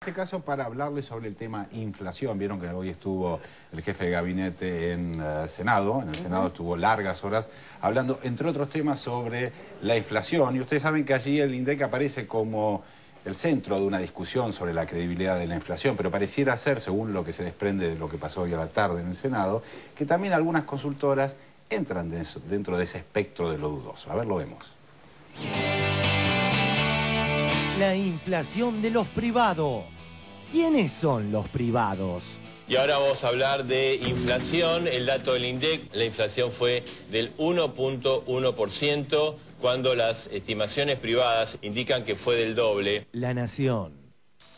En este caso, para hablarles sobre el tema inflación, vieron que hoy estuvo el jefe de gabinete en Senado, en el Senado estuvo largas horas hablando, entre otros temas, sobre la inflación, y ustedes saben que allí el INDEC aparece como el centro de una discusión sobre la credibilidad de la inflación, pero pareciera ser, según lo que se desprende de lo que pasó hoy a la tarde en el Senado, que también algunas consultoras entran dentro de ese espectro de lo dudoso. A ver, lo vemos. La inflación de los privados. ¿Quiénes son los privados? Y ahora vamos a hablar de inflación. El dato del INDEC, la inflación fue del 1.1%, cuando las estimaciones privadas indican que fue del doble. La Nación.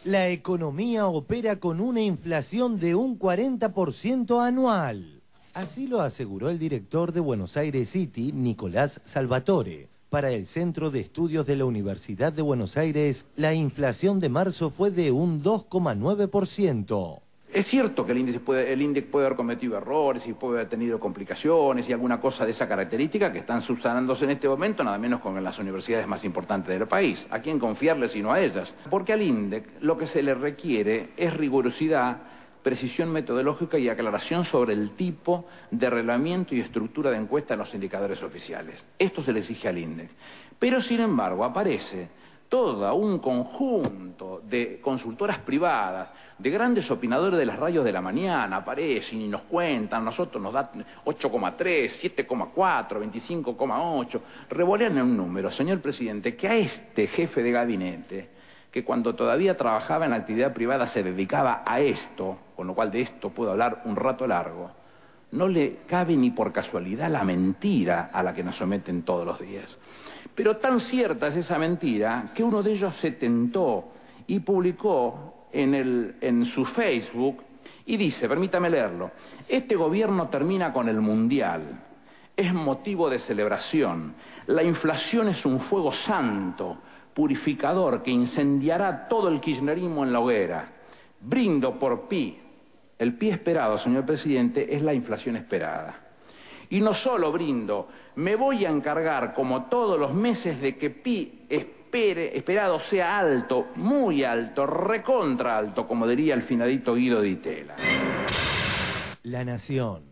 La economía opera con una inflación de un 40% anual. Así lo aseguró el director de Buenos Aires City, Nicolás Salvatore. Para el Centro de Estudios de la Universidad de Buenos Aires, la inflación de marzo fue de un 2,9%. Es cierto que el INDEC puede haber cometido errores y puede haber tenido complicaciones y alguna cosa de esa característica que están subsanándose en este momento, nada menos con las universidades más importantes del país. ¿A quién confiarle sino a ellas? Porque al INDEC lo que se le requiere es rigurosidad, precisión metodológica y aclaración sobre el tipo de reglamento y estructura de encuesta en los indicadores oficiales. Esto se le exige al INDEC. Pero, sin embargo, aparece todo un conjunto de consultoras privadas, de grandes opinadores de las radios de la mañana, aparecen y nos cuentan, nosotros nos da 8,3, 7,4, 25,8, revolean en un número, señor presidente, que a este jefe de gabinete, que cuando todavía trabajaba en la actividad privada se dedicaba a esto, con lo cual de esto puedo hablar un rato largo, no le cabe ni por casualidad la mentira a la que nos someten todos los días. Pero tan cierta es esa mentira que uno de ellos se tentó y publicó en su Facebook y dice, permítame leerlo, este gobierno termina con el mundial, es motivo de celebración, la inflación es un fuego santo, purificador que incendiará todo el kirchnerismo en la hoguera. Brindo por Pi. El Pi esperado, señor presidente, es la inflación esperada. Y no solo brindo, me voy a encargar, como todos los meses, de que Pi esperado sea alto, muy alto, recontra alto, como diría el finadito Guido Di Tella. La Nación.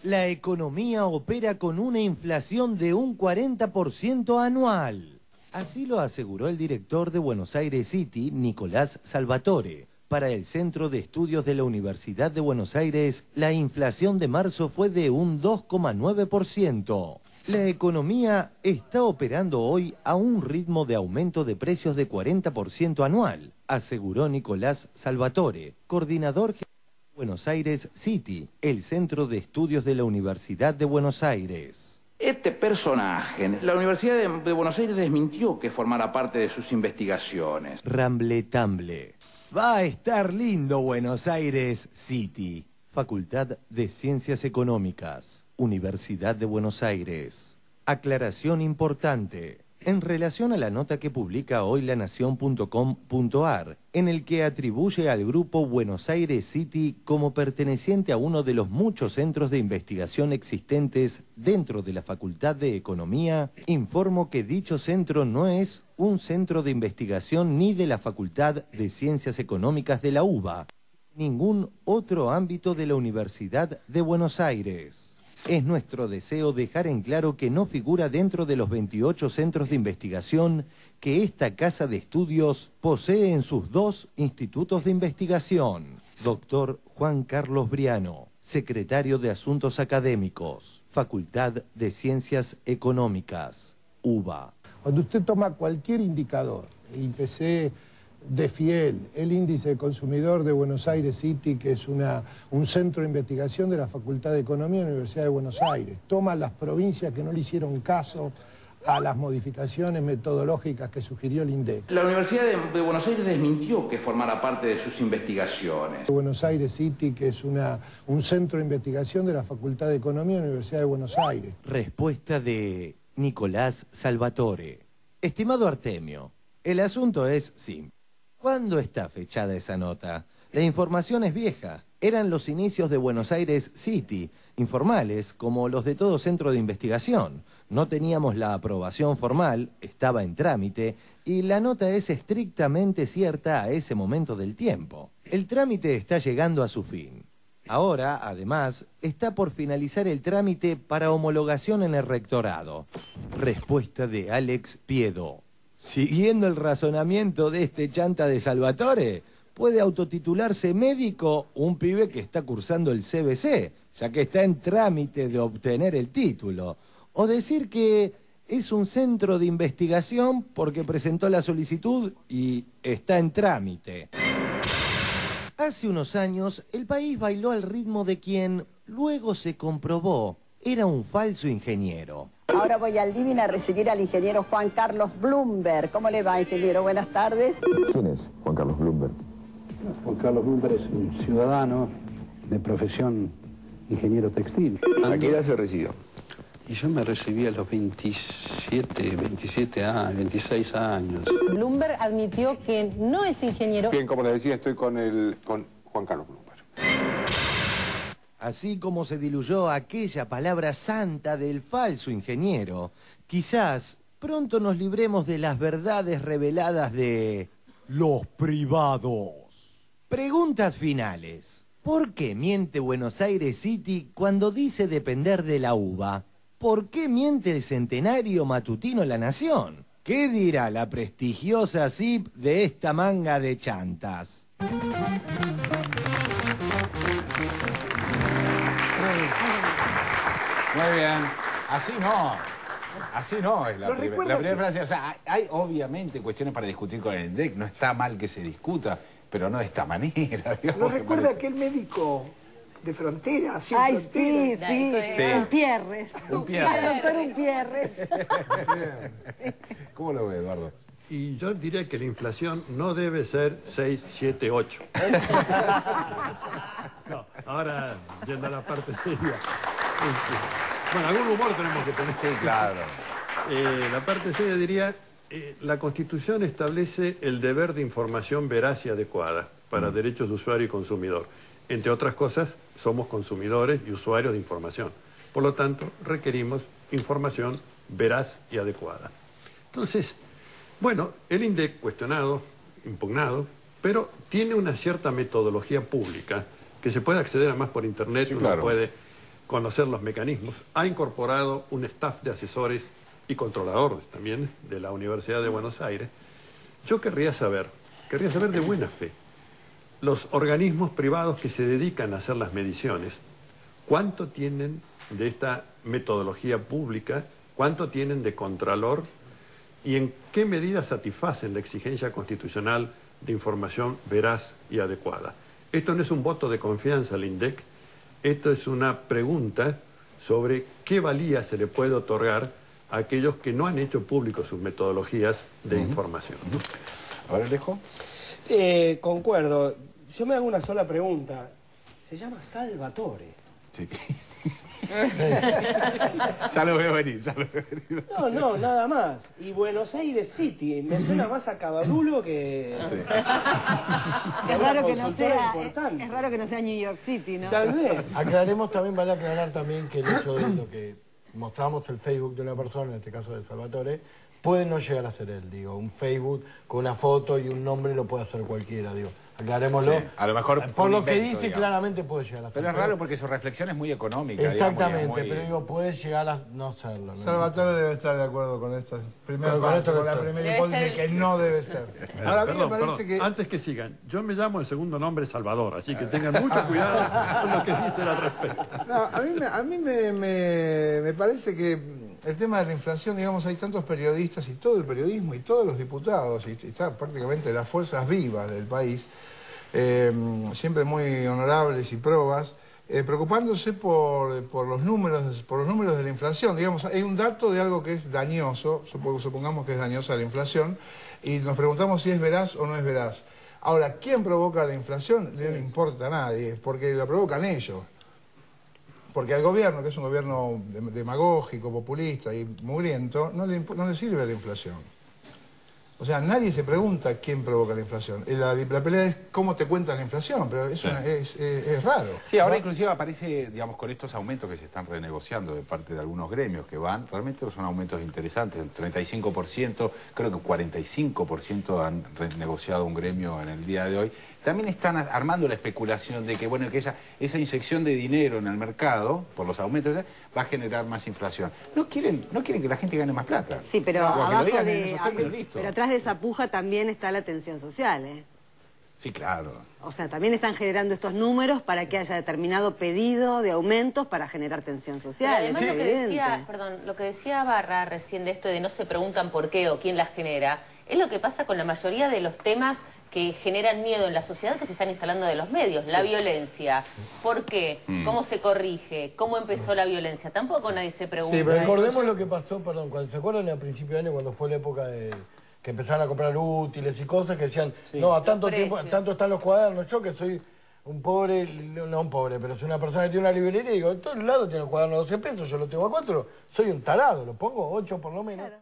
La economía opera con una inflación de un 40% anual. Así lo aseguró el director de Buenos Aires City, Nicolás Salvatore. Para el Centro de Estudios de la Universidad de Buenos Aires, la inflación de marzo fue de un 2,9%. La economía está operando hoy a un ritmo de aumento de precios de 40% anual, aseguró Nicolás Salvatore, coordinador general de Buenos Aires City, el Centro de Estudios de la Universidad de Buenos Aires. Este personaje, la Universidad de Buenos Aires desmintió que formara parte de sus investigaciones. Ramble-tamble. Va a estar lindo Buenos Aires City. Facultad de Ciencias Económicas, Universidad de Buenos Aires. Aclaración importante. En relación a la nota que publica hoy lanacion.com.ar, en el que atribuye al grupo Buenos Aires City como perteneciente a uno de los muchos centros de investigación existentes dentro de la Facultad de Economía, informo que dicho centro no es un centro de investigación ni de la Facultad de Ciencias Económicas de la UBA, ningún otro ámbito de la Universidad de Buenos Aires. Es nuestro deseo dejar en claro que no figura dentro de los 28 centros de investigación que esta casa de estudios posee en sus dos institutos de investigación. Doctor Juan Carlos Briano, secretario de Asuntos Académicos, Facultad de Ciencias Económicas, UBA. Cuando usted toma cualquier indicador, el IPC, DEFIEL, el índice de consumidor de Buenos Aires City, que es un centro de investigación de la Facultad de Economía de la Universidad de Buenos Aires, toma las provincias que no le hicieron caso a las modificaciones metodológicas que sugirió el INDEC. La Universidad de Buenos Aires desmintió que formara parte de sus investigaciones. Buenos Aires City, que es un centro de investigación de la Facultad de Economía de la Universidad de Buenos Aires. Respuesta de Nicolás Salvatore. Estimado Artemio, el asunto es simple. ¿Cuándo está fechada esa nota? La información es vieja. Eran los inicios de Buenos Aires City, informales como los de todo centro de investigación. No teníamos la aprobación formal, estaba en trámite, y la nota es estrictamente cierta a ese momento del tiempo. El trámite está llegando a su fin. Ahora, además, está por finalizar el trámite para homologación en el rectorado. Respuesta de Alex Piedo. Siguiendo el razonamiento de este chanta de Salvatore, puede autotitularse médico un pibe que está cursando el CBC, ya que está en trámite de obtener el título. O decir que es un centro de investigación porque presentó la solicitud y está en trámite. Hace unos años, el país bailó al ritmo de quien, luego se comprobó, era un falso ingeniero. Ahora voy al living a recibir al ingeniero Juan Carlos Blumberg. ¿Cómo le va, ingeniero? Buenas tardes. ¿Quién es Juan Carlos Blumberg? Juan Carlos Blumberg es un ciudadano de profesión ingeniero textil. ¿A qué edad se recibió? Y yo me recibí a los 27 años, 26 años. Blumberg admitió que no es ingeniero. Bien, como les decía, estoy con Juan Carlos Blumberg. Así como se diluyó aquella palabra santa del falso ingeniero, quizás pronto nos libremos de las verdades reveladas de los privados. Preguntas finales. ¿Por qué miente Buenos Aires City cuando dice depender de la UBA? ¿Por qué miente el centenario matutino La Nación? ¿Qué dirá la prestigiosa CIP de esta manga de chantas? Muy bien. Así no es la primera frase. O sea, hay obviamente cuestiones para discutir con el INDEC. No está mal que se discuta, pero no de esta manera. ¿Nos recuerda aquel médico de frontera? Ay, frontera. sí. Umpierres. Umpierres. El doctor Umpierres. ¿Cómo lo ve, Eduardo? Y yo diría que la inflación no debe ser 6, 7, 8. No, ahora, yendo a la parte seria. Bueno, algún humor tenemos que tener. Sí, claro. La parte seria diría, la Constitución establece el deber de información veraz y adecuada para derechos de usuario y consumidor. Entre otras cosas, somos consumidores y usuarios de información. Por lo tanto, requerimos información veraz y adecuada. Entonces, bueno, el INDEC cuestionado, impugnado, pero tiene una cierta metodología pública que se puede acceder además por internet, sí, uno claro. puede conocer los mecanismos. Ha incorporado un staff de asesores y controladores también de la Universidad de Buenos Aires. Yo querría saber de buena fe, los organismos privados que se dedican a hacer las mediciones, ¿cuánto tienen de esta metodología pública? ¿Cuánto tienen de contralor? ¿Y en qué medida satisfacen la exigencia constitucional de información veraz y adecuada? Esto no es un voto de confianza al INDEC, esto es una pregunta sobre qué valía se le puede otorgar a aquellos que no han hecho público sus metodologías de información. A ver, Alejo. Concuerdo. Yo me hago una sola pregunta. Se llama Salvatore. Sí. Ya lo veo venir. No, nada más. Y Buenos Aires City, me suena más a Cabadulo que... Sí. Es raro que no sea, importante. es raro que no sea New York City, ¿no? Tal vez. Aclaremos también, vale aclarar también que el hecho de lo que mostramos el Facebook de una persona, en este caso de Salvatore, puede no llegar a ser él, digo. Un Facebook con una foto y un nombre lo puede hacer cualquiera, digo. Aclarémoslo. Sí, a lo mejor por lo que invento, dice, digamos. claramente puede llegar a ser. Pero es raro porque su reflexión es muy económica. Exactamente, digamos, muy... pero digo, puede llegar a no serlo. ¿no? Salvatore debe estar de acuerdo con esta primera Con parte, esto con que la sea. primera hipótesis que no debe ser. Ahora, a mí me parece que... Antes que sigan, yo me llamo de segundo nombre Salvador, así que tengan mucho cuidado con lo que dicen al respecto. No, a mí me parece que el tema de la inflación, digamos, hay tantos periodistas y todo el periodismo y todos los diputados, y está prácticamente las fuerzas vivas del país, siempre muy honorables y probas, preocupándose por los números de la inflación. Digamos, hay un dato de algo que es dañoso, supongamos que es dañosa la inflación, y nos preguntamos si es veraz o no es veraz. Ahora, ¿quién provoca la inflación? No le importa a nadie, porque la provocan ellos. Porque al gobierno, que es un gobierno demagógico, populista y mugriento, no le sirve la inflación. O sea, nadie se pregunta quién provoca la inflación. La pelea es cómo te cuentan la inflación, pero eso es raro. Sí, ahora inclusive aparece, digamos, con estos aumentos que se están renegociando de parte de algunos gremios que van, realmente son aumentos interesantes, el 35%, creo que 45% han renegociado un gremio en el día de hoy. También están armando la especulación de que, bueno, que esa inyección de dinero en el mercado, por los aumentos, va a generar más inflación. No quieren que la gente gane más plata. Sí, pero pero atrás de esa puja también está la tensión social, ¿eh? Sí, claro. O sea, también están generando estos números para que haya determinado pedido de aumentos para generar tensión social. Pero además lo que decía Barra recién de esto de no se preguntan por qué o quién las genera, es lo que pasa con la mayoría de los temas que generan miedo en la sociedad que se están instalando de los medios. La violencia. ¿Por qué? ¿Cómo se corrige? ¿Cómo empezó la violencia? Tampoco nadie se pregunta. Sí, pero recordemos lo que pasó, cuando ¿se acuerdan a principio de año cuando fue la época de que empezaron a comprar útiles y cosas que decían, no, a tanto tiempo, tanto están los cuadernos, yo que soy un pobre, no un pobre, pero soy una persona que tiene una librería y digo, en todos lados tiene el cuaderno de 12 pesos, yo lo tengo a 4, soy un tarado, lo pongo 8 por lo menos. Claro.